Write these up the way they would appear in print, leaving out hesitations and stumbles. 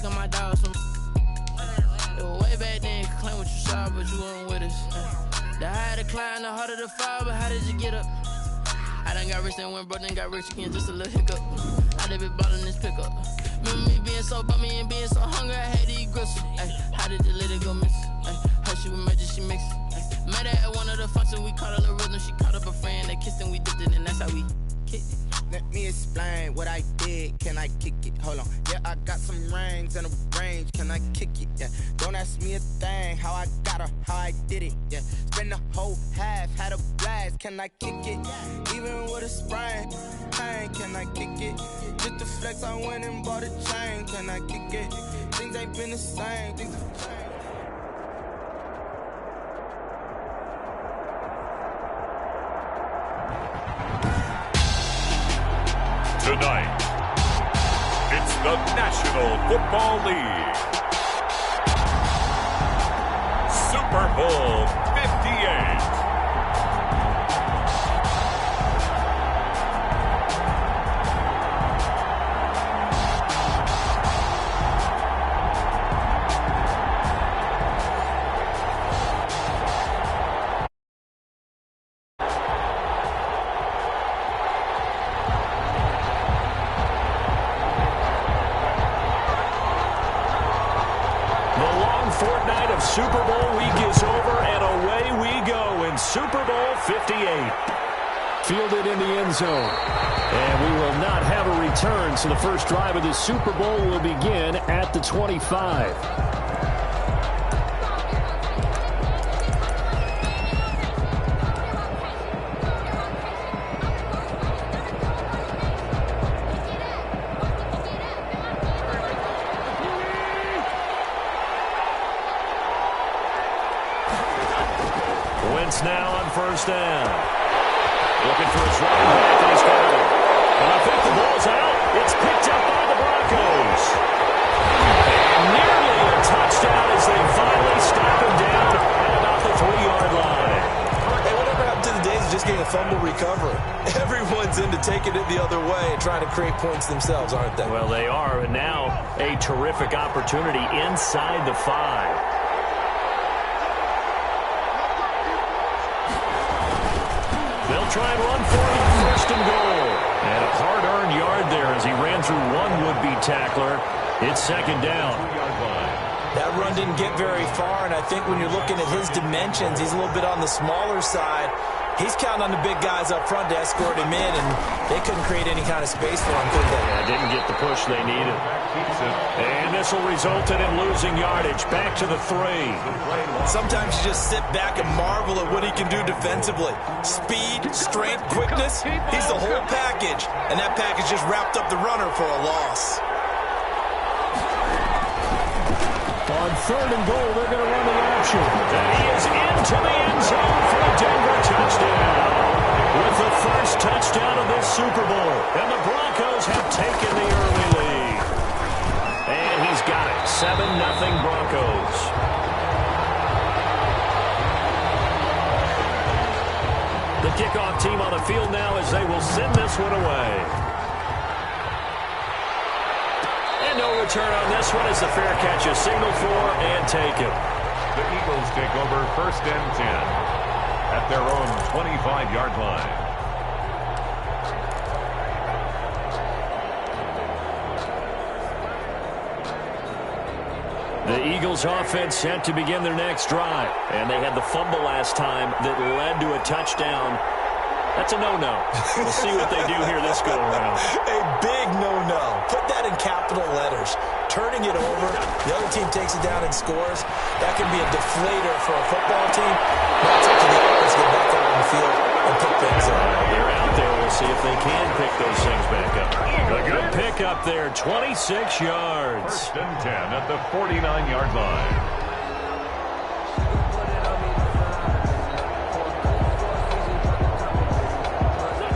taking my dogs from. It was way back then, you could claim what you saw, but you weren't with us. The higher the climb, the harder the fall, but how did you get up? I done got rich and went broke, then got rich again, just a little hiccup. I done been ballin' this pickup. Remember me being so bummy and being so hungry, I had to eat gristle. How did the lady go miss? Her she was magic, she mixed. Met her at one of the functions, we caught a little rhythm. She caught up a friend, they kissed and we dipped it, and that's how we kicked it. Let me explain what I did. Can I kick it? Hold on. Yeah, I got some rings and a range. Can I kick it? Yeah. Don't ask me a thing. How I got her, how I did it. Yeah. Spend the whole half, had a blast. Can I kick it? Even with a sprain. Hey, can I kick it? Just to flex, I went and bought a chain. Can I kick it? Things ain't been the same. Things have changed. Tonight, it's the National Football League Super Bowl 58. Super Bowl week is over, and away we go in Super Bowl 58. Fielded in the end zone. And we will not have a return, so the first drive of the Super Bowl will begin at the 25. Now on first down. Looking for his running back, and he's got it. And I think the ball's out. It's picked up by the Broncos. And nearly a touchdown as they finally stop him down at about the 3-yard line. Hey, whatever happened to the days of just getting a fumble recovery? Everyone's into taking it the other way and trying to create points themselves, aren't they? Well, they are. And now a terrific opportunity inside the 5. They'll try and run for it on first and goal. And a hard-earned yard there as he ran through one would-be tackler. It's second down. That run didn't get very far, and I think when you're looking at his dimensions, he's a little bit on the smaller side. He's counting on the big guys up front to escort him in, and they couldn't create any kind of space for him, could they? Yeah, didn't get the push they needed. And this will result in him losing yardage. Back to the 3. Sometimes you just sit back and marvel at what he can do defensively. Speed, strength, quickness, he's the whole package. And that package just wrapped up the runner for a loss. On third and goal, they're going to run the option. And he is into the end zone for a Denver touchdown. With the first touchdown of this Super Bowl. And the Broncos have taken the early lead. And he's got it. 7-0 Broncos. The kickoff team on the field now as they will send this one away. And no return on this one as the fair catch is signaled for and taken. The Eagles take over first and 10 at their own 25-yard line. The Eagles offense set to begin their next drive. And they had the fumble last time that led to a touchdown. That's a no-no. We'll see what they do here this go-around. A big no-no. Put that in capital letters. Turning it over, the other team takes it down and scores. That can be a deflator for a football team. Now it's up to the offense to get back out on the field and pick things up. They're out there. We'll see if they can pick those things back up. A good pick up there, 26 yards. First and 10 at the 49-yard line.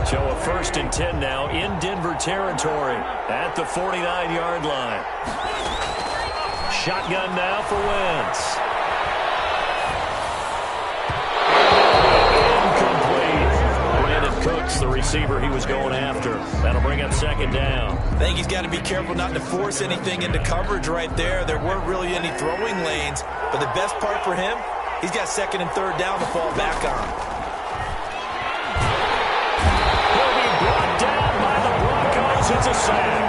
So a first and 10 now in Denver territory at the 49-yard line. Shotgun now for Wentz. Incomplete. Brandon Cooks, the receiver he was going after. That'll bring up second down. I think he's got to be careful not to force anything into coverage right there. There weren't really any throwing lanes, but the best part for him, he's got second and third down to fall back on. He'll be brought down by the Broncos. It's a sack.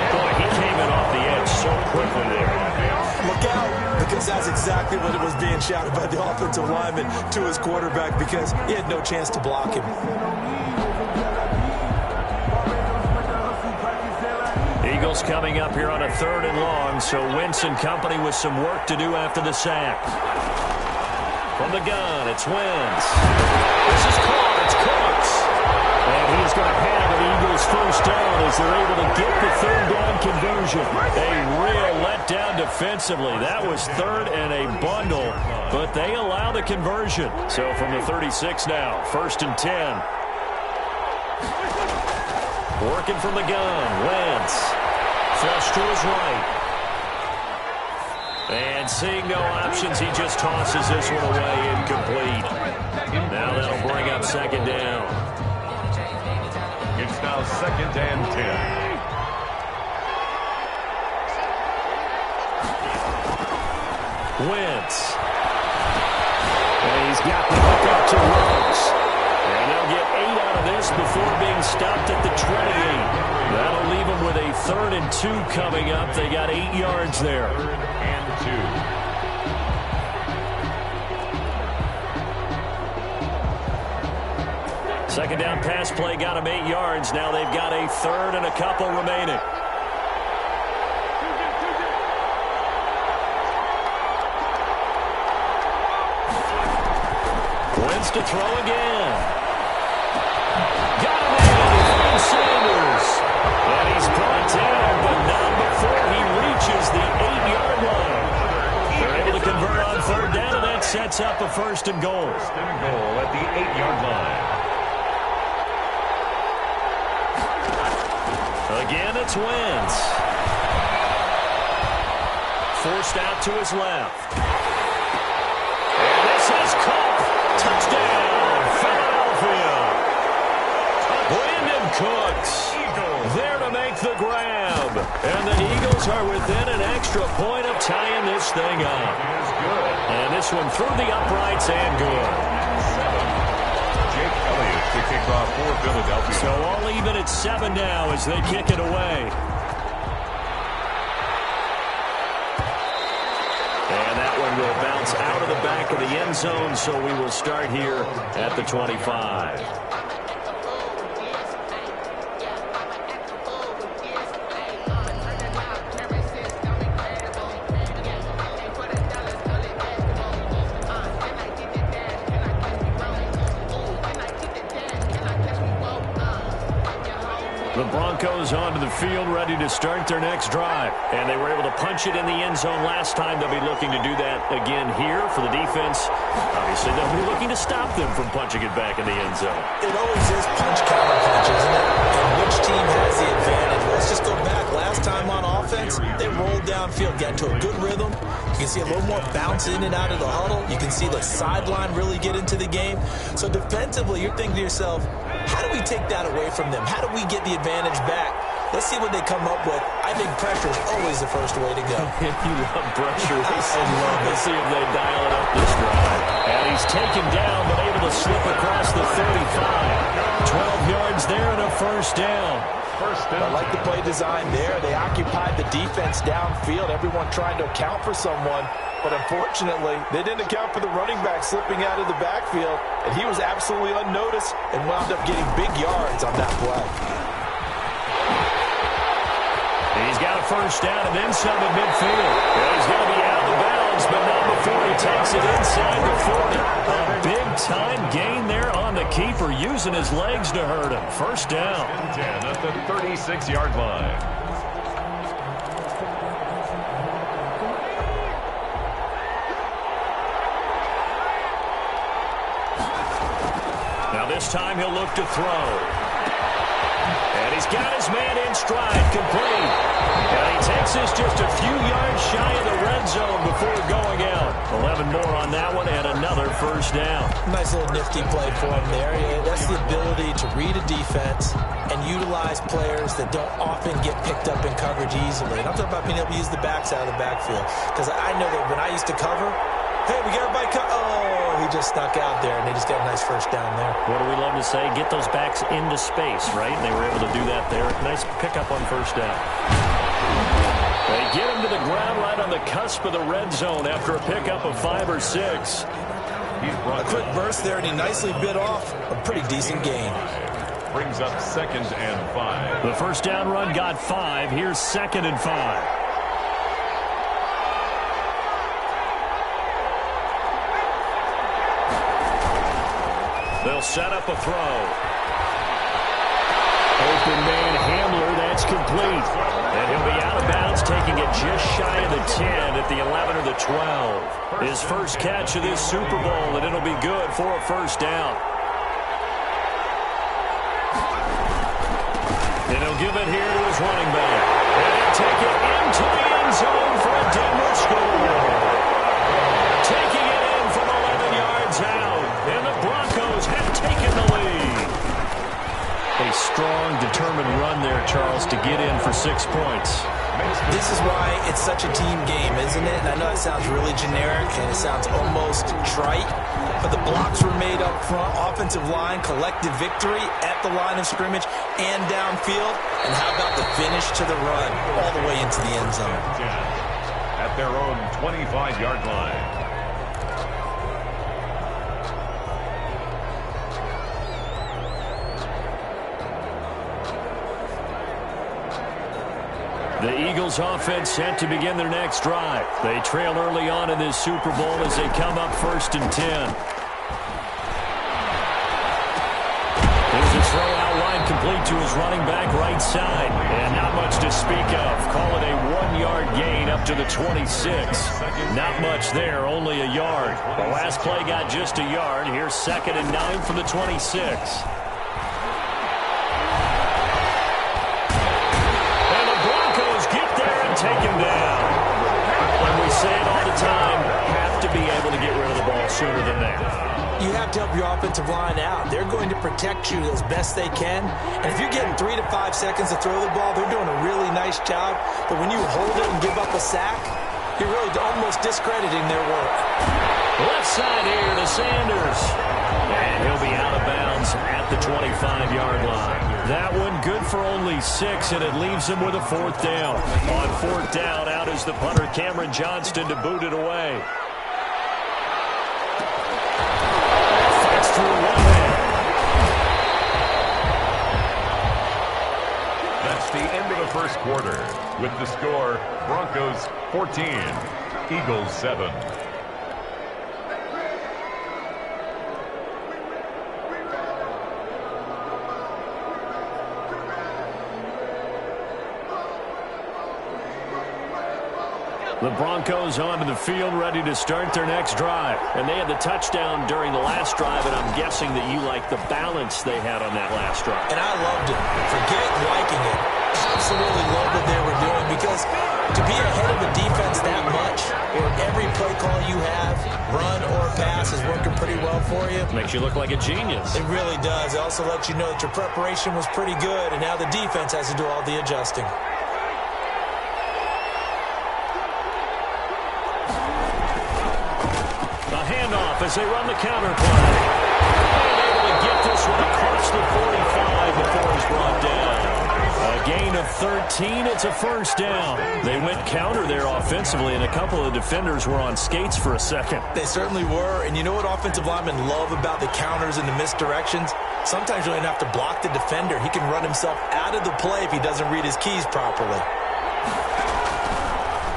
Boy, he came in off the edge so quickly there. Look out, because that's exactly what it was being shouted by the offensive lineman to his quarterback, because he had no chance to block him. Eagles coming up here on a 3rd and long, so Wentz and company with some work to do after the sack. From the gun, it's Wentz. This is caught, it's Cooks. And he's going to have an Eagles first down as they're able to get the 3rd down conversion. A real letdown defensively. That was 3rd and a bundle, but they allow the conversion. So from the 36 now, 1st and 10. Working from the gun, Wentz. Flush to his right. And seeing no options, he just tosses this one away, incomplete. Now that'll bring up second down. It's now 2nd and 10. Wentz. And he's got the hook up to Rose. And they'll get 8 out of this before being stopped at the 28. That'll leave them with a 3rd and 2 coming up. They got 8 yards there. 3rd and 2. Second down pass play got them 8 yards. Now they've got a 3rd and a couple remaining. Wentz to throw again. Got him in, Sanders. And he's brought down, but not before he reaches the 8-yard line. They're able to convert on 3rd down, and that sets up a 1st and goal. 1st and goal at the 8-yard line. Again, it's Wentz. Forced out to his left. And this is caught. Touchdown, Philadelphia. Brandon Cooks there to make the grab. And the Eagles are within an extra point of tying this thing up. And this one through the uprights and good. Jake Elliott to kick off for Philadelphia. So all even at 7 now as they kick it away. And that one will bounce out of the back of the end zone, so we will start here at the 25. The Broncos onto the field, ready to start their next drive. And they were able to punch it in the end zone last time. They'll be looking to do that again here for the defense. Obviously, they'll be looking to stop them from punching it back in the end zone. It always is punch-counter-punch, isn't it? And which team has the advantage? Let's just go back. Last time on offense, they rolled downfield, got into a good rhythm. You can see a little more bounce in and out of the huddle. You can see the sideline really get into the game. So defensively, you're thinking to yourself, how do we take that away from them? How do we get the advantage back? Let's see what they come up with. I think pressure is always the first way to go. You love pressure. I love it. Let's see if they dial it up this drive. And he's taken down, but able to slip across the 35. 12 yards there and a 1st down. I like the play design there. They occupied the defense downfield. Everyone trying to account for someone. But unfortunately, they didn't account for the running back slipping out of the backfield. And he was absolutely unnoticed and wound up getting big yards on that play. He's got a 1st down and then some at midfield. And he's going to be out of bounds, but not before he takes it inside the 40. A big-time gain there on the keeper, using his legs to hurt him. 1st down. 10 at the 36-yard line. Now this time he'll look to throw. And he's got his man in stride, complete. And he takes this just a few yards shy of the red zone before going out. 11 more on that one and another first down. Nice little nifty play for him there. Yeah, that's the ability to read a defense and utilize players that don't often get picked up in coverage easily. And I'm talking about being able to use the backs out of the backfield. Because I know that when I used to cover, hey, we got everybody oh, he just snuck out there, and they just got a nice first down there. What do we love to say? Get those backs into space, right? And they were able to do that there. Nice pickup on first down. They get him to the ground right on the cusp of the red zone after a pickup of 5 or 6. A quick burst there, and he nicely bit off a pretty decent gain. Brings up 2nd and 5. The first down run got 5. Here's 2nd and 5. They'll set up a throw. Open man handler, that's complete. And he'll be out of bounds, taking it just shy of the 10 at the 11 or the 12. His first catch of this Super Bowl, and it'll be good for a first down. And he'll give it here to his running back. And he'll take it into the end zone for a Denver score. Taking it in from 11 yards out. And the Broncos have taken the lead. A strong, determined run there, Charles, to get in for 6 points. This is why it's such a team game, isn't it? And I know it sounds really generic and it sounds almost trite, but the blocks were made up front, offensive line, collective victory at the line of scrimmage and downfield. And how about the finish to the run all the way into the end zone? At their own 25-yard line. The Eagles offense set to begin their next drive. They trail early on in this Super Bowl as they come up 1st and 10. Here's a throw out wide complete to his running back right side. And not much to speak of. Call it a 1-yard gain up to the 26. Not much there, only a yard. The last play got just a yard. Here's 2nd and 9 from the 26. Take him down. And we say it all the time, have to be able to get rid of the ball sooner than that. You have to help your offensive line out. They're going to protect you as best they can. And if you're getting 3 to 5 seconds to throw the ball, they're doing a really nice job. But when you hold it and give up a sack, you're really almost discrediting their work. Left side here to Sanders. And he'll be out of bounds at the 25-yard line. That one good for only 6, and it leaves him with a 4th down. On 4th down, out is the punter, Cameron Johnston, to boot it away. Fights through one man. That's the end of the first quarter. With the score, Broncos 14, Eagles 7. The Broncos onto the field, ready to start their next drive. And they had the touchdown during the last drive, and I'm guessing that you like the balance they had on that last drive. And I loved it. Forget liking it. Absolutely loved what they were doing, because to be ahead of a defense that much, where every play call you have, run or pass, is working pretty well for you. Makes you look like a genius. It really does. It also lets you know that your preparation was pretty good, and now the defense has to do all the adjusting. As they run the counter play. And able to get this one across the 45 before he's brought down. A gain of 13. It's a first down. They went counter there offensively, and a couple of defenders were on skates for a second. They certainly were. And you know what offensive linemen love about the counters and the misdirections? Sometimes you don't even have to block the defender. He can run himself out of the play if he doesn't read his keys properly.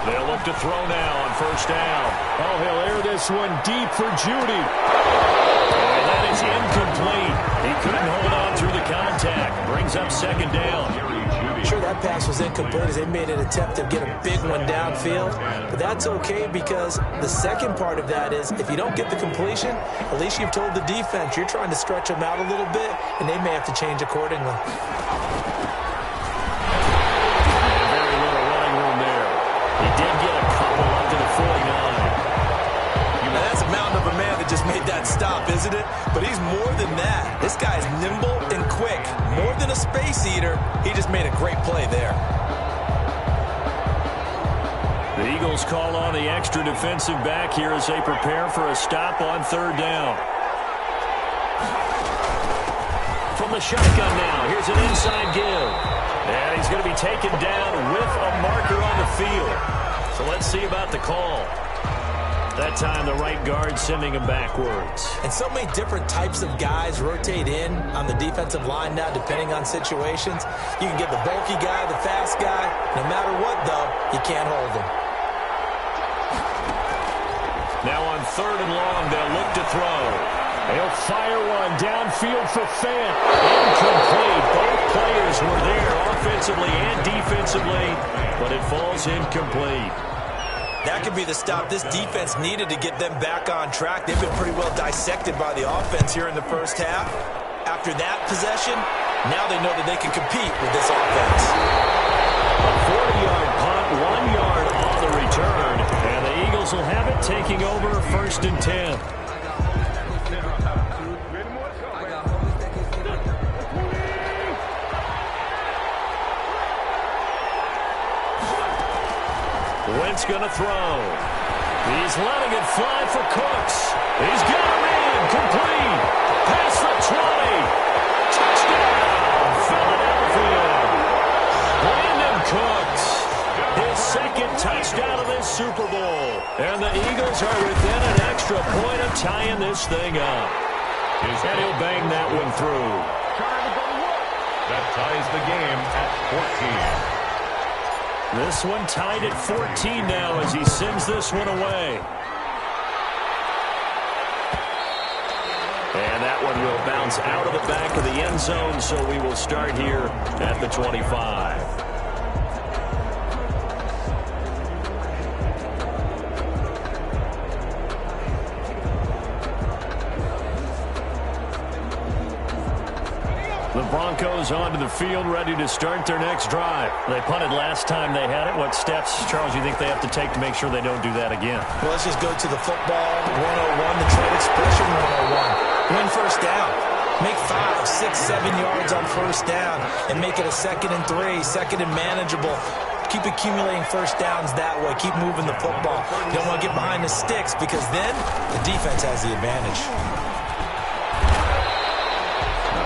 They'll look to throw now on first down. Oh, he'll air this one deep for Judy. And that is incomplete. He couldn't hold on through the contact. Brings up 2nd down. Sure, that pass was incomplete as they made an attempt to get a big one downfield. But that's okay, because the second part of that is if you don't get the completion, at least you've told the defense you're trying to stretch them out a little bit, and they may have to change accordingly. stop, isn't it? But he's more than that. This guy's nimble and quick. More than a space eater. He just made a great play there. The Eagles call on the extra defensive back here as they prepare for a stop on third down. From the shotgun now, here's an inside give. And he's going to be taken down with a marker on the field. So let's see about the call. That time the right guard sending him backwards. And so many different types of guys rotate in on the defensive line now depending on situations. You can get the bulky guy, the fast guy. No matter what, though, you can't hold him. Now on third and long, they'll look to throw. They'll fire one downfield for Fant. Incomplete. Both players were there offensively and defensively, but it falls incomplete. That could be the stop this defense needed to get them back on track. They've been pretty well dissected by the offense here in the first half. After that possession, now they know that they can compete with this offense. A 40-yard punt, 1 yard on the return, and the Eagles will have it taking over first and 10. Wentz going to throw. He's letting it fly for Cooks. He's got him in. Complete. Past the 20. Touchdown, Philadelphia. Brandon Cooks. His second touchdown of this Super Bowl. And the Eagles are within an extra point of tying this thing up. And he'll bang that one through. That ties the game at 14. This one tied at 14 now as he sends this one away. And that one will bounce out of the back of the end zone, so we will start here at the 25. The Broncos onto the field, ready to start their next drive. They punted last time they had it. What steps, Charles, you think they have to take to make sure they don't do that again? Well, let's just go to the football 101, the trade expression 101. Win first down. Make 5, 6, 7 yards on first down and make it a 2nd and 3, 2nd and manageable. Keep accumulating first downs that way. Keep moving the football. You don't want to get behind the sticks because then the defense has the advantage.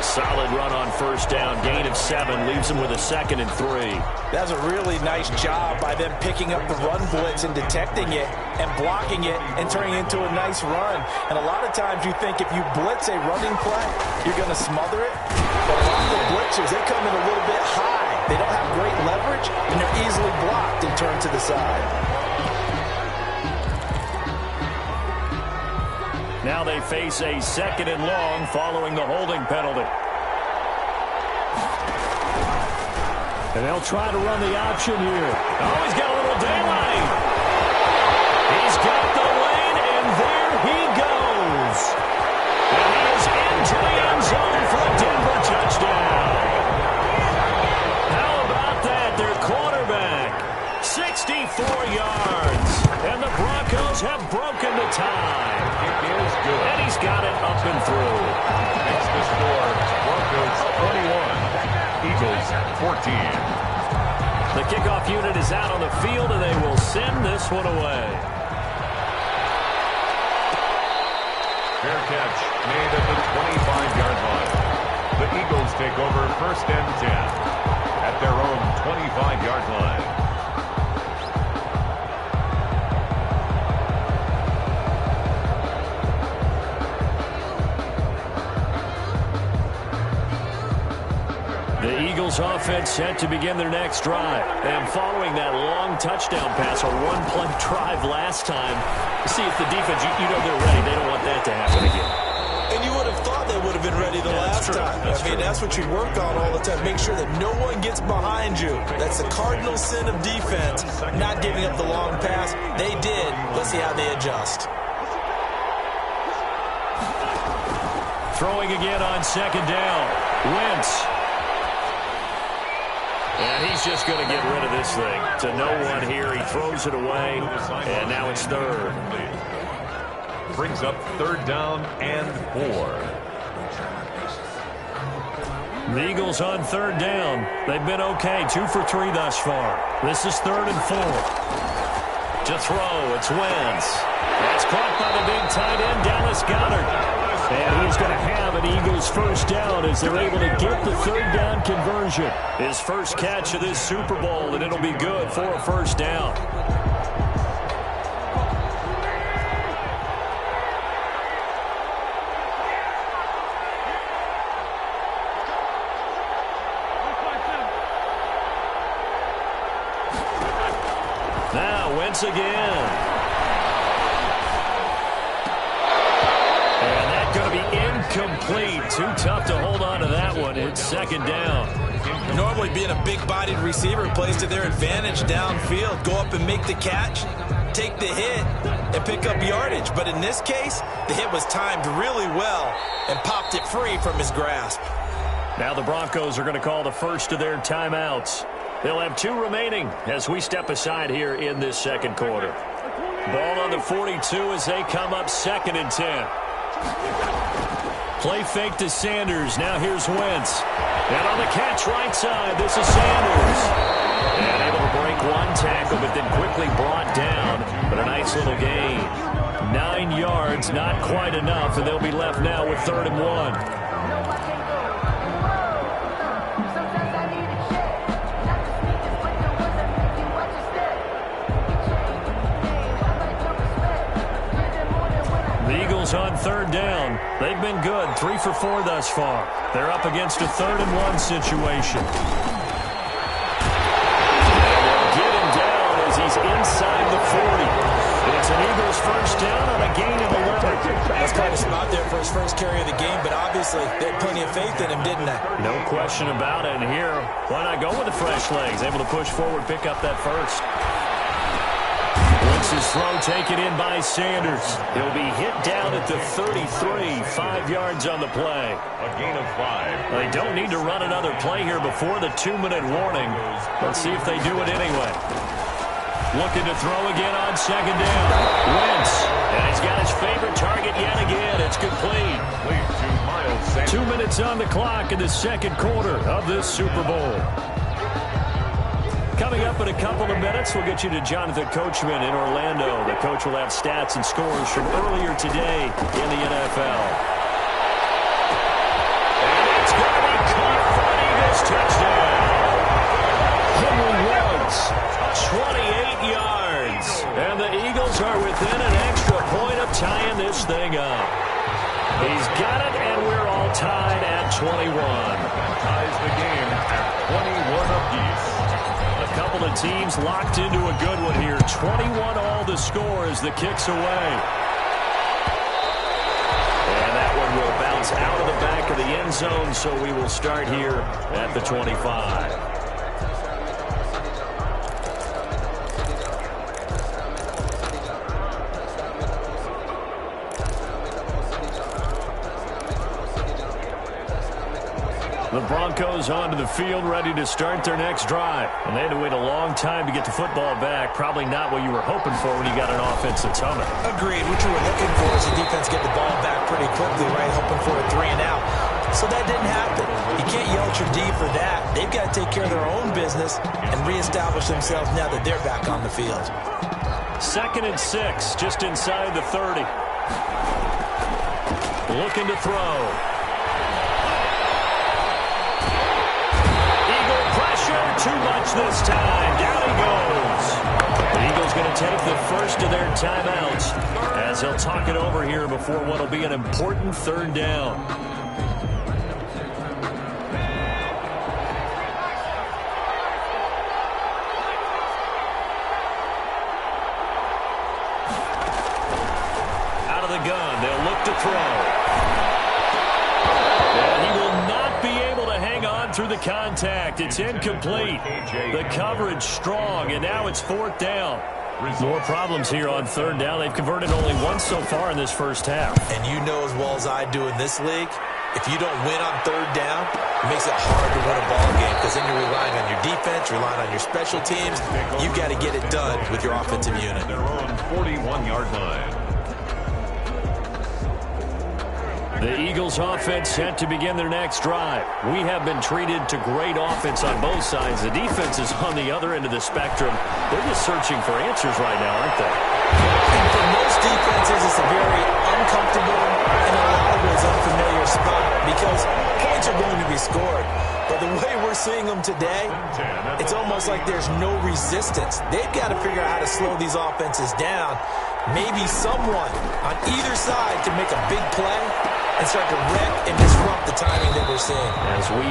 Solid run on first down. Gain of 7 leaves him with a 2nd and 3. That was a really nice job by them picking up the run blitz and detecting it and blocking it and turning it into a nice run. And a lot of times you think if you blitz a running play, you're going to smother it. But a lot of the blitzers, they come in a little bit high. They don't have great leverage, and they're easily blocked and turned to the side. Now they face a 2nd and long following the holding penalty. And they'll try to run the option here. Oh, he's got a little daylight. He's got the lane, and there he goes. And he is into the end zone for a Denver touchdown. How about that? Their quarterback, 64 yards. And the Broncos have broken the tie. It is good. And he's got it up and through. It's the score. Broncos 21. Eagles 14. The kickoff unit is out on the field, and they will send this one away. Fair catch made at the 25-yard line. The Eagles take over first and 10 at their own 25-yard line. Offense set to begin their next drive. And following that long touchdown pass, a one-play drive last time, see if the defense, you know they're ready. They don't want that to happen again. And you would have thought they would have been ready the last time. That's what you work on all the time. Make sure that no one gets behind you. That's the cardinal sin of defense, not giving up the long pass. They did. Let's see how they adjust. Throwing again on 2nd down. Wentz. And he's just going to get rid of this thing. To no one here. He throws it away. And now it's 3rd. Brings up 3rd down and 4. The Eagles on 3rd down. They've been okay, 2 for 3 thus far. This is 3rd and 4. To throw, it's Wentz. That's caught by the big tight end, Dallas Goedert. And he's going to have an Eagles first down as they're able to get the 3rd down conversion. His first catch of this Super Bowl, and it'll be good for a first down. Now, Wentz again. And that's going to be incomplete. Too tough to hold on to that one. It's 2nd down. Normally being a big-bodied receiver plays to their advantage downfield. Go up and make the catch, take the hit, and pick up yardage. But in this case, the hit was timed really well and popped it free from his grasp. Now the Broncos are going to call the first of their timeouts. They'll have 2 remaining as we step aside here in this 2nd quarter. Ball on the 42 as they come up 2nd and 10. Play fake to Sanders. Now here's Wentz. And on the catch right side, this is Sanders. And able to break 1 tackle, but then quickly brought down. But a nice little gain. 9 yards, not quite enough, and they'll be left now with 3rd and 1. On 3rd down. They've been good. 3 for 4 thus far. They're up against a 3rd and 1 situation. Get him down as he's inside the 40. It's an Eagles first down on a gain of 11. That's quite a spot there for his first carry of the game, but obviously they had plenty of faith in him, didn't they? No question about it. And here, why not go with the fresh legs? Able to push forward, pick up that first. His throw taken in by Sanders. He'll be hit down at the 33, 5 yards on the play. A gain of 5. They don't need to run another play here before the 2-minute warning. Let's see if they do it anyway. Looking to throw again on 2nd down. Wentz, and he's got his favorite target yet again. It's complete. 2 minutes on the clock in the 2nd quarter of this Super Bowl. Coming up in a couple of minutes, we'll get you to Jonathan Coachman in Orlando. The coach will have stats and scores from earlier today in the NFL. And it's going to be caught for an Eagles touchdown. Henry Ruggs, 28 yards. And the Eagles are within an extra point of tying this thing up. He's got it, and we're all tied at 21. Ties the game at 21 apiece. A couple of teams locked into a good one here. 21 all the score as the kick's away. And that one will bounce out of the back of the end zone, so we will start here at the 25. The Broncos onto the field, ready to start their next drive. And they had to wait a long time to get the football back. Probably not what you were hoping for when you got an offense that's humming. Agreed. What you were looking for is the defense get the ball back pretty quickly, right? Hoping for a 3 and out. So that didn't happen. You can't yell at your D for that. They've got to take care of their own business and reestablish themselves now that they're back on the field. 2nd and 6, just inside the 30. Looking to throw. Too much this time. Down he goes. The Eagles going to take the first of their timeouts as they'll talk it over here before what will be an important 3rd down. Out of the gun, they'll look to throw. Through the contact. It's incomplete. The coverage strong, and now it's 4th down. More problems here on 3rd down. They've converted only once so far in this first half. And you know as well as I do in this league, if you don't win on 3rd down, it makes it hard to win a ball game because then you're relying on your defense, relying on your special teams. You've got to get it done with your offensive unit. Their own 41-yard line. The Eagles offense set to begin their next drive. We have been treated to great offense on both sides. The defense is on the other end of the spectrum. They're just searching for answers right now, aren't they? And for most defenses, it's a very uncomfortable and in a lot of ways unfamiliar spot because points are going to be scored. But the way we're seeing them today, it's almost like there's no resistance. They've got to figure out how to slow these offenses down. Maybe someone on either side can make a big play and start to wreck and disrupt the timing that we're seeing. As we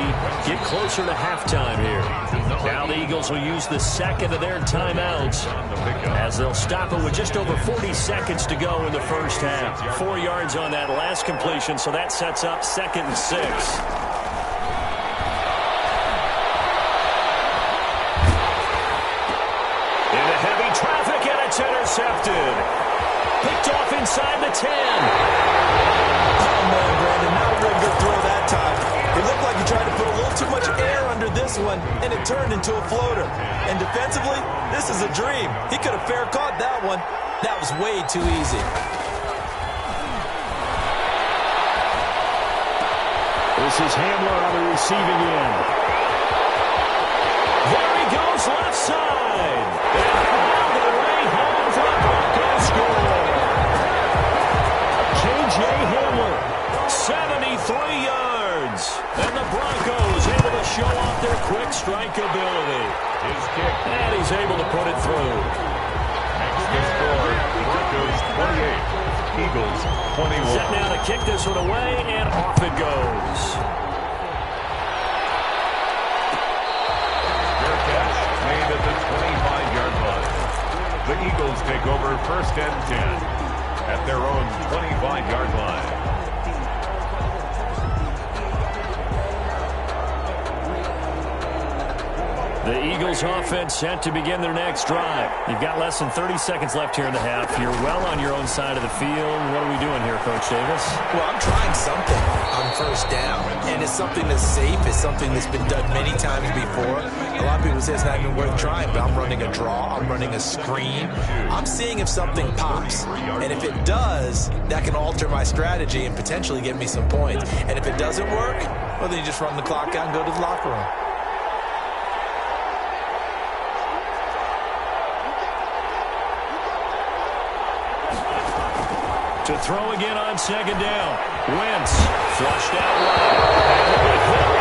get closer to halftime here. Now the Eagles will use the second of their timeouts as they'll stop it with just over 40 seconds to go in the first half. 4 yards on that last completion, so that sets up 2nd and 6. Into heavy traffic, and it's intercepted. Picked off inside the 10. Oh, man, Brandon, not a real good throw that time. It looked like he tried to put a little too much air under this one, and it turned into a floater. And defensively, this is a dream. He could have fair caught that one. That was way too easy. This is Hamler on the receiving end. There he goes, left side. And all the way home for the Broncos score. J.J. Hamler, 73 yards. And the Broncos able to show off their quick strike ability. His kick. And he's able to put it through. Makes the score, Broncos 28, Eagles 21. Set now to kick this one away, and off it goes. Fair catch made at the 25-yard line. The Eagles take over 1st and 10 at their own 25-yard line. The Eagles offense set to begin their next drive. You've got less than 30 seconds left here in the half. You're well on your own side of the field. What are we doing here, Coach Davis? Well, I'm trying something on 1st down, and it's something that's safe. It's something that's been done many times before. A lot of people say it's not even worth trying, but I'm running a draw. I'm running a screen. I'm seeing if something pops, and if it does, that can alter my strategy and potentially get me some points. And if it doesn't work, well, then you just run the clock out and go to the locker room. To throw again on 2nd down. Wentz flushed out wide.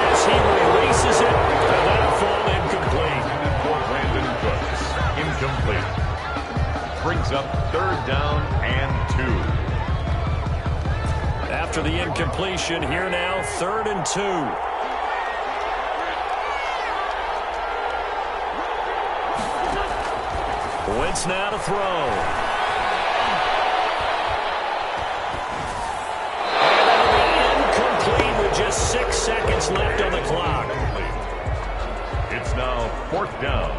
As he releases it, and that'll fall incomplete. For Brandon Cooks, incomplete. Brings up 3rd down and 2. After the incompletion, here now, 3rd and 2. Wentz now to throw. Just 6 seconds left on the clock. It's now 4th down.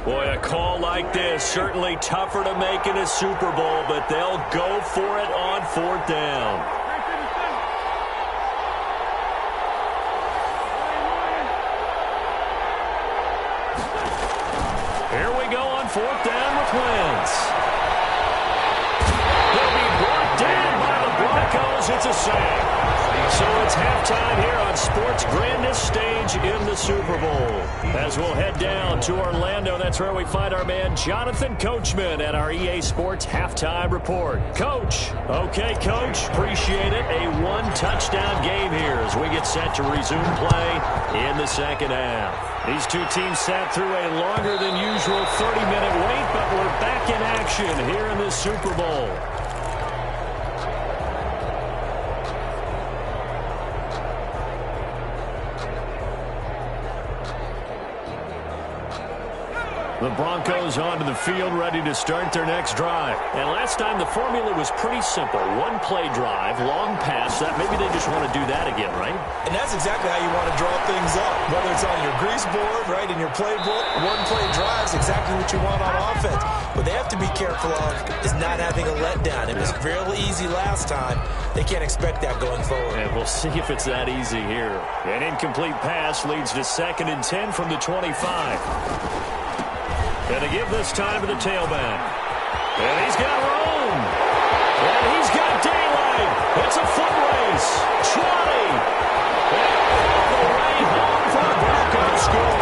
Boy, a call like this, certainly tougher to make in a Super Bowl, but they'll go for it on 4th down. Here we go on 4th down with Wentz. They'll be brought down by the Broncos. It's a sack. So it's halftime here on sports' grandest stage in the Super Bowl. As we'll head down to Orlando, that's where we find our man Jonathan Coachman at our EA Sports Halftime Report. Coach. Okay, Coach. Appreciate it. A 1-touchdown game here as we get set to resume play in the 2nd half. These two teams sat through a longer than usual 30-minute wait, but we're back in action here in this Super Bowl. The Broncos onto the field, ready to start their next drive. And last time, the formula was pretty simple. One-play drive, long pass. That maybe they just want to do that again, right? And that's exactly how you want to draw things up. Whether it's on your grease board, right, in your playbook, one-play drive is exactly what you want on offense. What they have to be careful of is not having a letdown. It was fairly easy last time. They can't expect that going forward. And we'll see if it's that easy here. An incomplete pass leads to 2nd and 10 from the 25. And to give this time to the tailback. And he's got room. And he's got daylight. It's a foot race. 20. And all the way home for the Broncos score.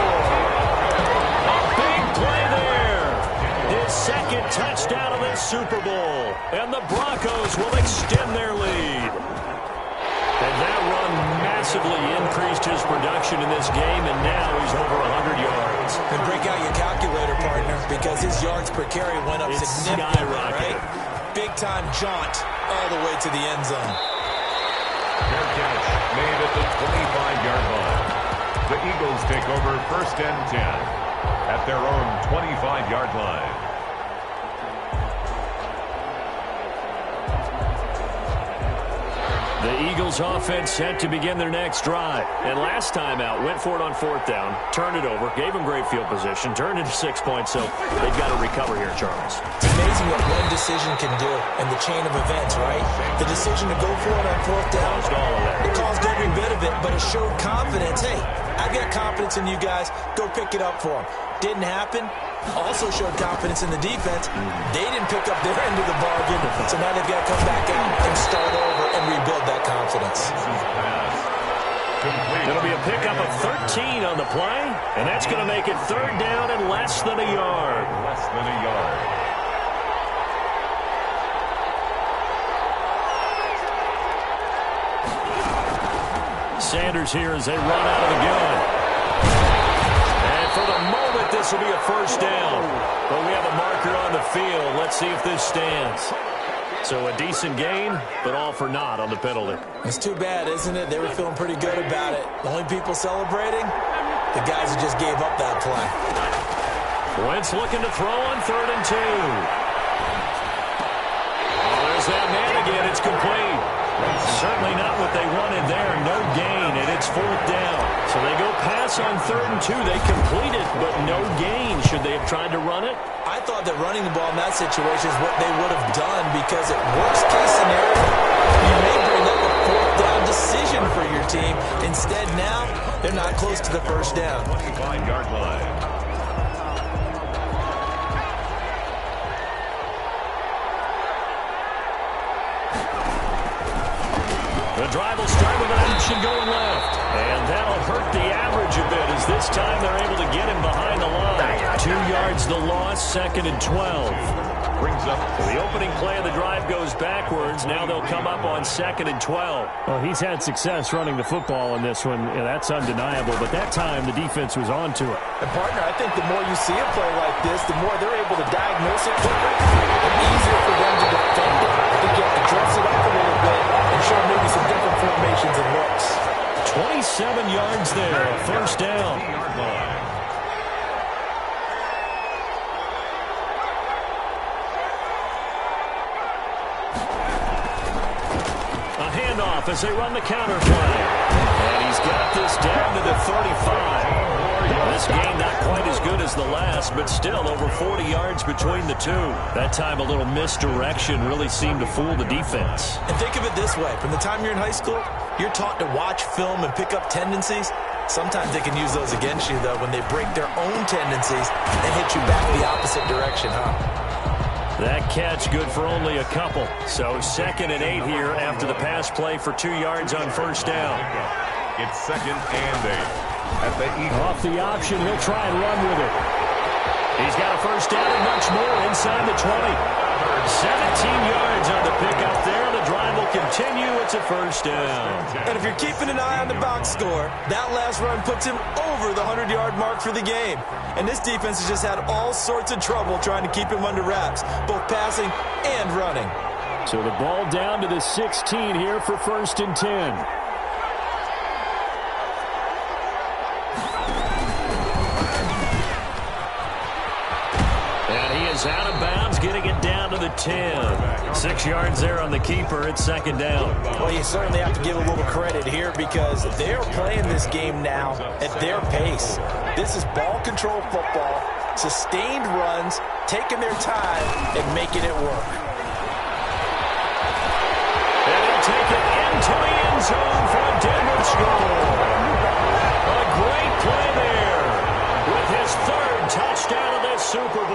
A big play there. His second touchdown of this Super Bowl. And the Broncos will extend their lead. And that run massively increased his production in this game, and now he's over 100 yards. And break out your calculator, partner, because his yards per carry went up significantly, right? Big-time jaunt all the way to the end zone. Fair catch made at the 25-yard line. The Eagles take over 1st and 10 at their own 25-yard line. The Eagles offense set to begin their next drive. And last time out, went for it on 4th down, turned it over, gave them great field position, turned into 6 points, so they've got to recover here, Charles. It's amazing what one decision can do in the chain of events, right? The decision to go for it on 4th down, it caused every bit of it, but it showed confidence. Hey, I've got confidence in you guys. Go pick it up for them. Didn't happen. Also showed confidence in the defense. They didn't pick up their end of the bargain, so now they've got to come back out and start over and rebuild that confidence. It'll be a pickup of 13 on the play, and that's going to make it 3rd down and less than a yard. Less than a yard. Sanders here as they run out of the gun. And for the moment, this will be a 1st down. But we have a marker on the field. Let's see if this stands. So a decent gain, but all for naught on the penalty. It's too bad, isn't it? They were feeling pretty good about it. The only people celebrating, the guys who just gave up that play. Wentz looking to throw on 3rd and 2. Oh, there's that man again. It's complete. Certainly not what they wanted there. No gain, and it's 4th down. So they go pass on 3rd and 2. They complete it, but no gain. Should they have tried to run it? I thought that running the ball in that situation is what they would have done, because at worst-case scenario, you may bring up a 4th down decision for your team. Instead, now, they're not close to the 1st down. 25-yard line. The drive will start with an action going left. And that'll hurt the average a bit, as this time they're able to get him behind the line. 2 yards the loss, 2nd and 12. Brings up. So the opening play of the drive goes backwards. Now they'll come up on 2nd and 12. Well, he's had success running the football in this one. Yeah, that's undeniable. But that time, the defense was on to it. And, partner, I think the more you see a play like this, the more they're able to diagnose it quicker and easier for them to defend it. I think you have to dress it up a little bit and show maybe some different formations and looks. 27 yards there, a 1st down. A handoff as they run the counter play. And he's got this down to the 35. This game not quite as good as the last, but still over 40 yards between the two. That time a little misdirection really seemed to fool the defense. And think of it this way. From the time you're in high school, you're taught to watch film and pick up tendencies. Sometimes they can use those against you, though, when they break their own tendencies and hit you back the opposite direction, huh? That catch good for only a couple. So 2nd and 8 here after the pass play for 2 yards on 1st down. It's 2nd and 8 at the Eagles. Off the option, he'll try and run with it. He's got a 1st down and much more inside the 20. 17 yards on the pickup there. The drive will continue. It's a 1st down. And if you're keeping an eye on the box score, that last run puts him over the 100-yard mark for the game. And this defense has just had all sorts of trouble trying to keep him under wraps, both passing and running. So the ball down to the 16 here for 1st and 10. Out of bounds, getting it down to the 10. 6 yards there on the keeper. It's 2nd down. Well, you certainly have to give a little credit here, because they're playing this game now at their pace. This is ball control football, sustained runs, taking their time and making it work. And they'll take it into the end zone for a Denver score. A great play there with his 3rd touchdown of this Super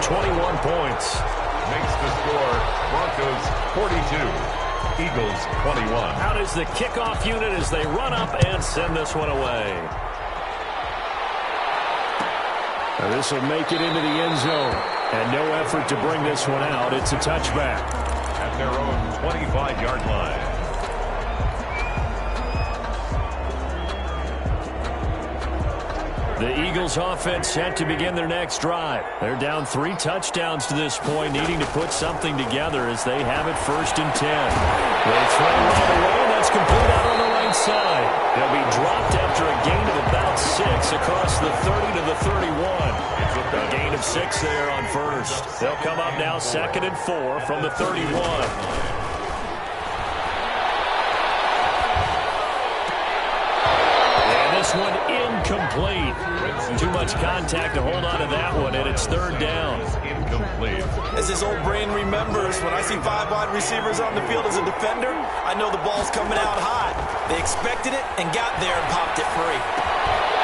21 points. Makes the score Broncos 42, Eagles 21. Out is the kickoff unit as they run up and send this one away. Now this will make it into the end zone. And no effort to bring this one out. It's a touchback. At their own 25-yard line. The Eagles offense set to begin their next drive. They're down 3 touchdowns to this point, needing to put something together as they have it 1st and 10. They throw right away, and that's complete out on the right side. They'll be dropped after a gain of about 6 across the 30 to the 31. A gain of 6 there on first. They'll come up now 2nd and 4 from the 31. This one incomplete. Too much contact to hold on to that one, and it's 3rd down. Incomplete. As his old brain remembers, when I see 5 wide receivers on the field as a defender, I know the ball's coming out hot. They expected it and got there and popped it free.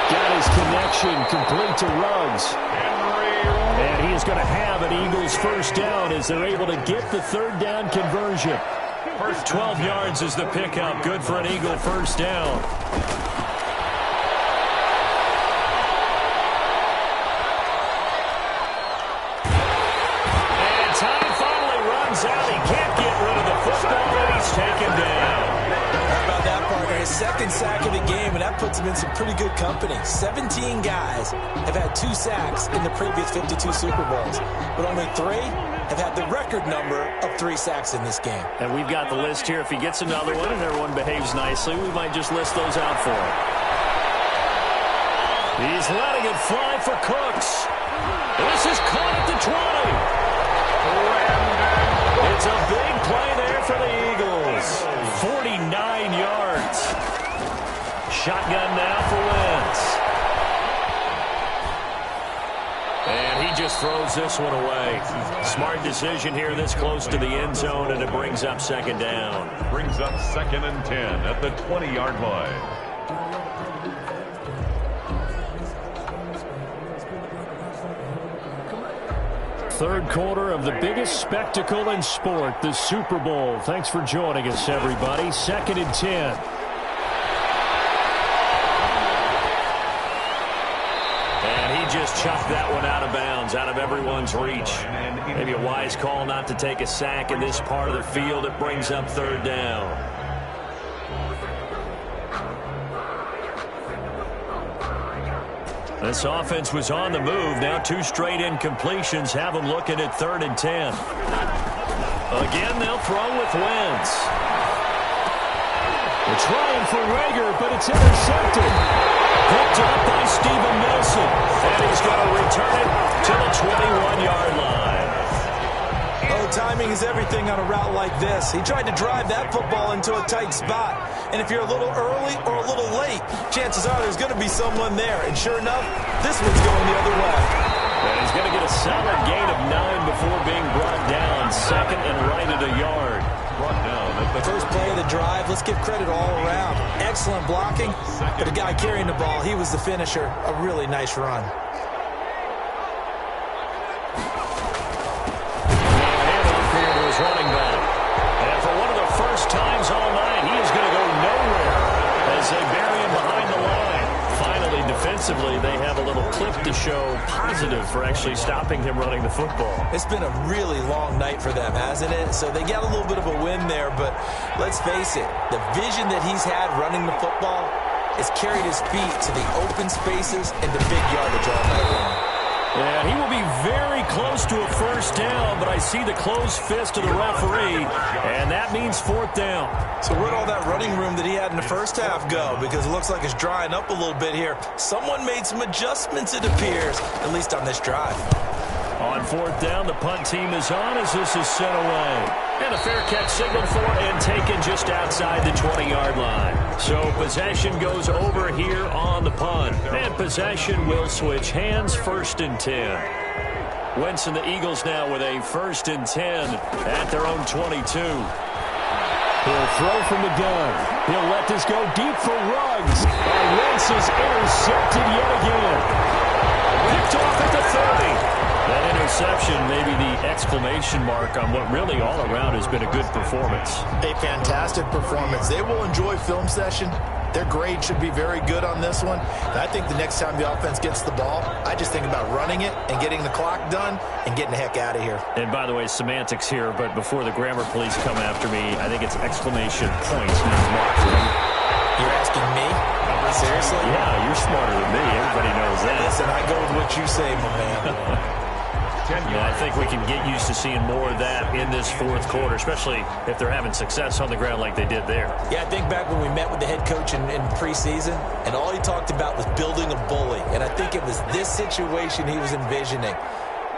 Got his connection complete to Ruggs. And he is going to have an Eagles 1st down as they're able to get the 3rd down conversion. 12 yards is the pickup. Good for an Eagle 1st down. Out. He can't get rid of the football, and he's taken down. How about that, partner? His 2nd sack of the game, and that puts him in some pretty good company. 17 guys have had 2 sacks in the previous 52 Super Bowls, but only 3 have had the record number of 3 sacks in this game. And we've got the list here. If he gets another one and everyone behaves nicely, we might just list those out for him. He's letting it fly for Cooks. This is caught at the 20. It's a big play there for the Eagles. 49 yards. Shotgun now for Wentz. And he just throws this one away. Smart decision here this close to the end zone, and it brings up 2nd down. Brings up 2nd and 10 at the 20-yard line. Third quarter of the biggest spectacle in sport, the Super Bowl. Thanks for joining us, everybody. 2nd and 10. And he just chucked that one out of bounds, out of everyone's reach. Maybe a wise call not to take a sack in this part of the field. It brings up 3rd down. This offense was on the move. Now 2 straight incompletions have them looking at 3rd and 10. Again, they'll throw with Wentz. They're trying for Rager, but it's intercepted. Picked up by Steven Nelson. And he's going to return it to the 21-yard line. Oh, timing is everything on a route like this. He tried to drive that football into a tight spot. And if you're a little early or a little late, chances are there's going to be someone there. And sure enough, this one's going the other way. And he's going to get a solid gain of 9 before being brought down. 2nd and right at a yard. Brought down at the first play of the drive. Let's give credit all around. Excellent blocking. But the guy carrying the ball, he was the finisher. A really nice run. Running back. And for one of the first times all night, he is going to go nowhere as they bury him behind the line. Finally, defensively, they have a little clip to show positive for actually stopping him running the football. It's been a really long night for them, hasn't it? So they got a little bit of a win there, but let's face it, the vision that he's had running the football has carried his feet to the open spaces and the big yardage all night long. Yeah, he will be very close to a 1st down, but I see the closed fist of the referee, and that means 4th down. So where'd all that running room that he had in the first half go? Because it looks like it's drying up a little bit here. Someone made some adjustments, it appears, at least on this drive. On 4th down, the punt team is on as this is sent away. And a fair catch signaled for and taken just outside the 20-yard line. So possession goes over here on the punt. And possession will switch hands. 1st and 10. Wentz and the Eagles now with a 1st and 10 at their own 22. He'll throw from the gun. He'll let this go deep for Ruggs. And Wentz is intercepted yet again. Picked off at the 30. That interception, maybe the exclamation mark on what really all around has been a good performance. A fantastic performance. They will enjoy film session. Their grade should be very good on this one. And I think the next time the offense gets the ball, I just think about running it and getting the clock done and getting the heck out of here. And by the way, semantics here, but before the grammar police come after me, I think it's exclamation point, not mark. You're asking me? Seriously? Yeah, you're smarter than me. Everybody knows that. Listen, I go with what you say, my man. Yeah, I think we can get used to seeing more of that in this fourth quarter, especially if they're having success on the ground like they did there. Yeah, I think back when we met with the head coach in preseason, and all he talked about was building a bully. And I think it was this situation he was envisioning.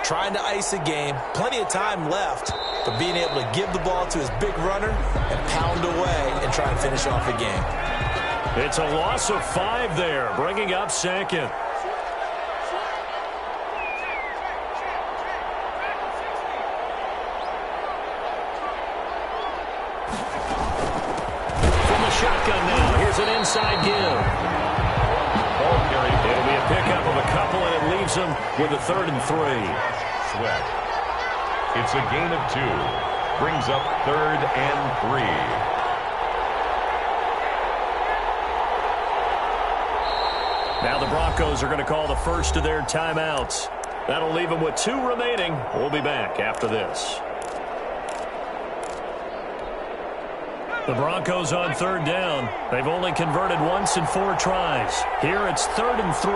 Trying to ice a game, plenty of time left, but being able to give the ball to his big runner and pound away and try and finish off the game. It's a loss of 5 there, bringing up second. Shotgun now. Here's an inside give. Ball carried. It'll be a pickup of a couple, and it leaves them with a 3rd and 3. Sweat. It's a gain of 2. Brings up 3rd and 3. Now the Broncos are going to call the first of their timeouts. That'll leave them with 2 remaining. We'll be back after this. The Broncos on 3rd down. They've only converted once in 4 tries. Here it's 3rd and 3.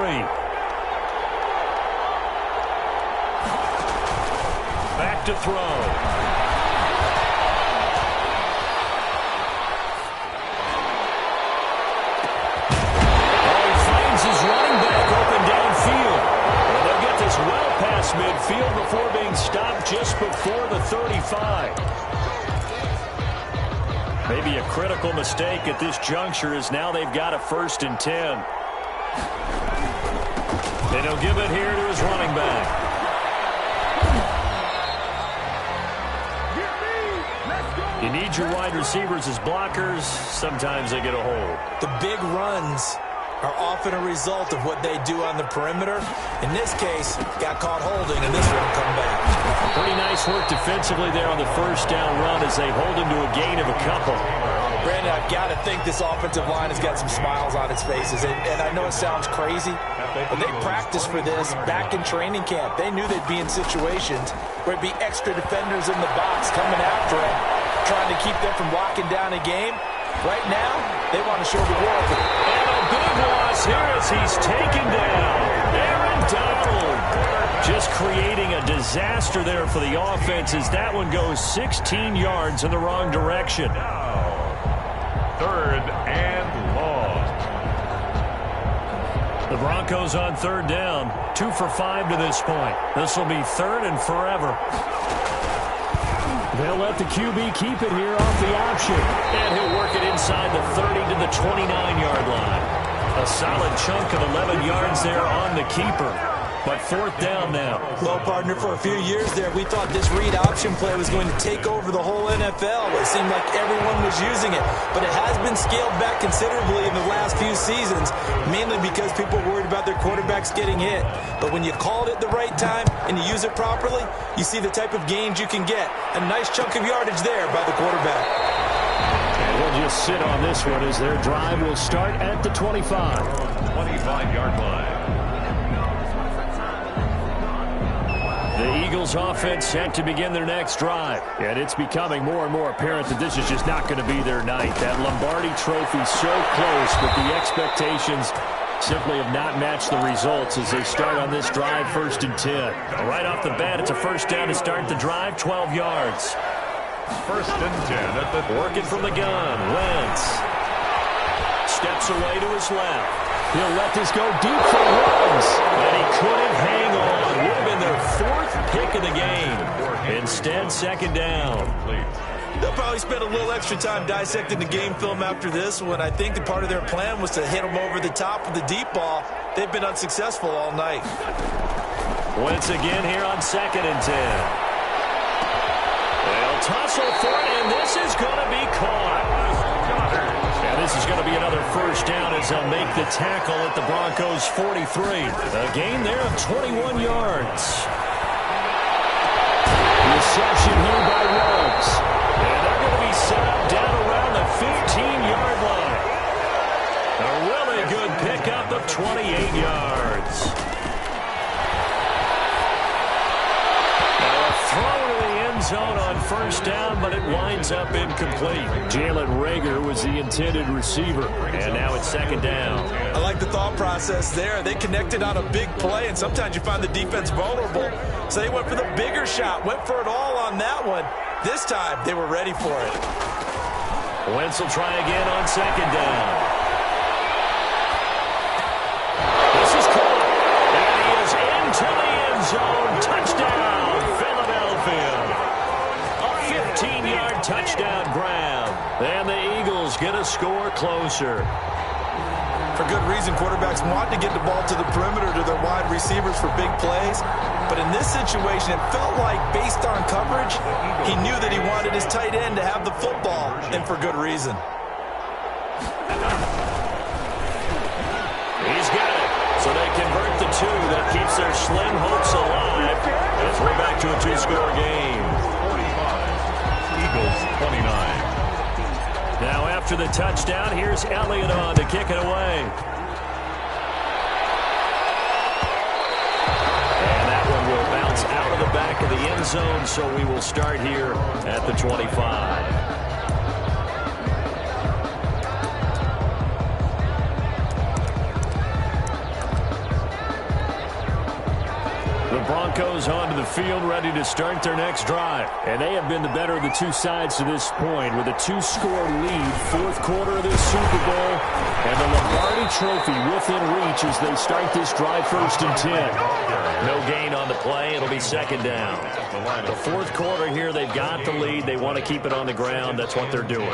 Back to throw. Oh, he finds his running back open downfield. And they'll get this well past midfield before being stopped just before the 35. Maybe a critical mistake at this juncture is now they've got a 1st and 10. And he'll give it here to his running back. You need your wide receivers as blockers. Sometimes they get a hold. The big runs are often a result of what they do on the perimeter. In this case, got caught holding, and this one will come back. Pretty nice work defensively there on the 1st down run as they hold him to a gain of a couple. Brandon, I've got to think this offensive line has got some smiles on its faces. And I know it sounds crazy, but they practiced for this back in training camp. They knew they'd be in situations where it'd be extra defenders in the box coming after them, trying to keep them from locking down a game. Right now, they want to show the world. And a big loss here as he's taken down. Aaron Donald just creating a disaster there for the offense as that one goes 16 yards in the wrong direction. 3rd and long. The Broncos on 3rd down. 2 for 5 to this point. This will be 3rd and forever. They'll let the QB keep it here off the option. And he'll work it inside the 30 to the 29-yard line. A solid chunk of 11 yards there on the keeper. But 4th down now. Well, partner, for a few years there, we thought this read option play was going to take over the whole NFL. It seemed like everyone was using it. But it has been scaled back considerably in the last few seasons, mainly because people worried about their quarterbacks getting hit. But when you call it at the right time and you use it properly, you see the type of gains you can get. A nice chunk of yardage there by the quarterback. And he'll just sit on this one as their drive will start at the 25. 25-yard line. The Eagles offense set to begin their next drive. And it's becoming more and more apparent that this is just not going to be their night. That Lombardi trophy so close, but the expectations simply have not matched the results as they start on this drive 1st and 10. Right off the bat, it's a 1st down to start the drive, 12 yards. 1st and 10 at the working from the gun. Wentz steps away to his left. He'll let this go deep for runs. And he couldn't hang on. Would have been their 4th pick of the game. Instead, 2nd down. They'll probably spend a little extra time dissecting the game film after this one. I think that part of their plan was to hit them over the top of the deep ball. They've been unsuccessful all night. Wentz again here on 2nd and 10. They'll tussle for it, and this is going to be caught. And this is going to be another 1st down as they'll make the tackle at the Broncos' 43. A gain there of 21 yards. Reception here by Ruggs. And they're going to be set up down around the 15-yard line. A really good pickup of 28 yards. Throw to the end zone on first down, but it winds up incomplete. Jalen Reagor was the intended receiver, and now it's second down. I like the thought process there. They connected on a big play, and sometimes you find the defense vulnerable. So they went for the bigger shot, went for it all on that one. This time, they were ready for it. Wentz will try again on second down. This is caught, and he is into the end zone. Touchdown, Philadelphia. A 15-yard touchdown grab, and the Eagles get a score closer. For good reason, quarterbacks want to get the ball to the perimeter to their wide receivers for big plays. But in this situation, it felt like, based on coverage, he knew that he wanted his tight end to have the football, and for good reason. He's got it. So they convert the two. That keeps their slim hopes alive as we're back to a two-score game. 45, Eagles 29. Now after the touchdown, here's Elliott on to kick it away. And that one will bounce out of the back of the end zone, so we will start here at the 25. The Broncos onto the field, ready to start their next drive. And they have been the better of the two sides to this point with a two-score lead, fourth quarter of this Super Bowl, and the Lombardi Trophy within reach as they start this drive 1st and 10. No gain on the play. It'll be second down. The fourth quarter here, they've got the lead. They want to keep it on the ground. That's what they're doing.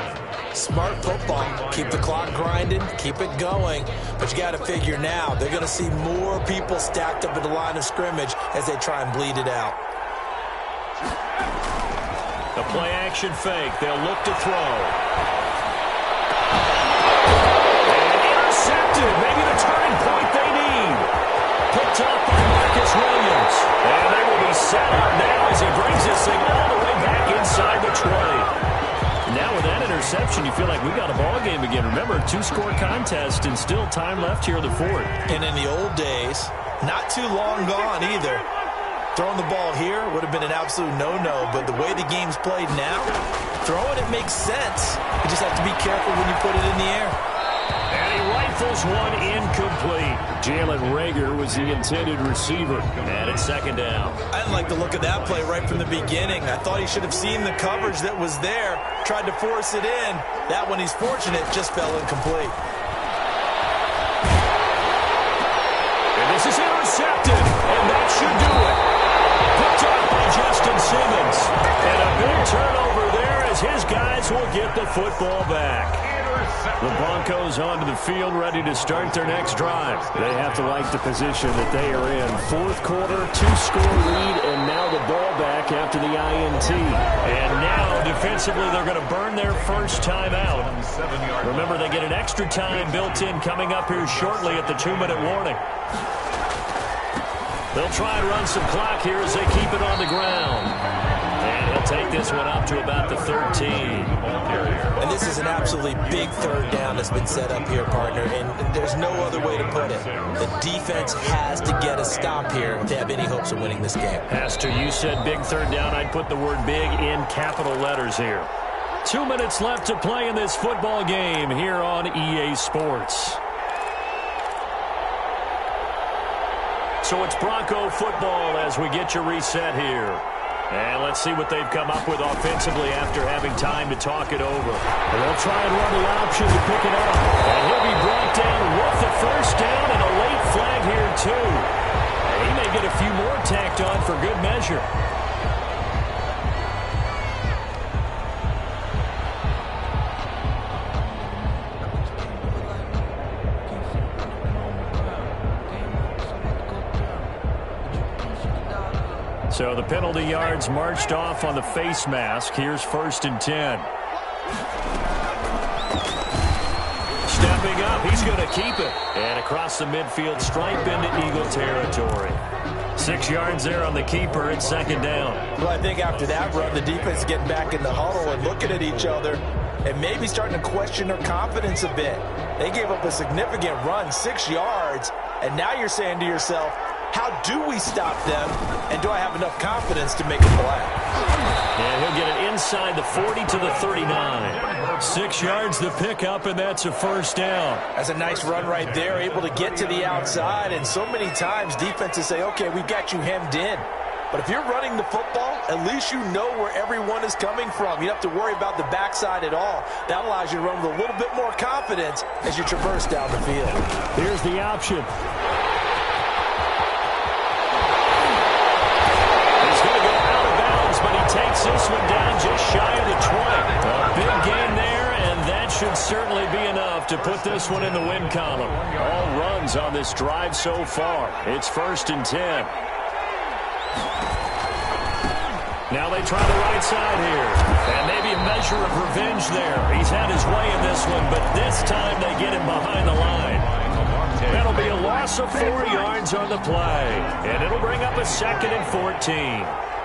Smart football. Keep the clock grinding, keep it going. But you got to figure now, they're going to see more people stacked up at the line of scrimmage as they try and bleed it out. The play-action fake. They'll look to throw. And intercepted. Maybe the turning point they need. Picked up by Marcus Williams. And they will be set up now as he brings this thing all the way back inside the 20. Now with that interception, you feel like we got a ball game again. Remember, two-score contest and still time left here in the fourth. And in the old days, not too long gone either, throwing the ball here would have been an absolute no-no. But the way the game's played now, throwing it makes sense. You just have to be careful when you put it in the air. And he rifles one incomplete. Jalen Reagor was the intended receiver. And it's second down. I didn't like the look of that play right from the beginning. I thought he should have seen the coverage that was there, tried to force it in. That one, he's fortunate, just fell incomplete. And this is intercepted. And that should do it. Picked up by Justin Simmons. And a big turnover there as his guys will get the football back. The Broncos onto the field, ready to start their next drive. They have to like the position that they are in. Fourth quarter, two-score lead, and now the ball back after the INT. And now, defensively, they're going to burn their first time out. Remember, they get an extra time built in coming up here shortly at the 2-minute warning. They'll try and run some clock here as they keep it on the ground. And he'll take this one up to about the 13. And this is an absolutely big third down that's been set up here, partner, and there's no other way to put it. The defense has to get a stop here if they have any hopes of winning this game. Pastor, you said big third down. I'd put the word big in capital letters here. 2 minutes left to play in this football game here on EA Sports. So it's Bronco football as we get you reset here. And let's see what they've come up with offensively after having time to talk it over. And they'll try and run the option to pick it up. And he'll be brought down with the first down and a late flag here, too. And he may get a few more tacked on for good measure. So the penalty yards marched off on the face mask. Here's 1st and 10. Stepping up, he's going to keep it. And across the midfield stripe into Eagle territory. 6 yards there on the keeper at second down. Well, I think after that run, the defense is getting back in the huddle and looking at each other and maybe starting to question their confidence a bit. They gave up a significant run, 6 yards, and now you're saying to yourself, how do we stop them, and do I have enough confidence to make a play? And he'll get it inside the 40 to the 39. 6 yards the pickup, and that's a first down. That's a nice run right there, able to get to the outside, and so many times defenses say, okay, we've got you hemmed in. But if you're running the football, at least you know where everyone is coming from. You don't have to worry about the backside at all. That allows you to run with a little bit more confidence as you traverse down the field. Here's the option. But he takes this one down just shy of the 20. A big gain there, and that should certainly be enough to put this one in the win column. All runs on this drive so far. It's 1st and 10. Now they try the right side here. And maybe a measure of revenge there. He's had his way in this one, but this time they get him behind the line. That'll be a loss of 4 yards on the play. And it'll bring up a 2nd and 14.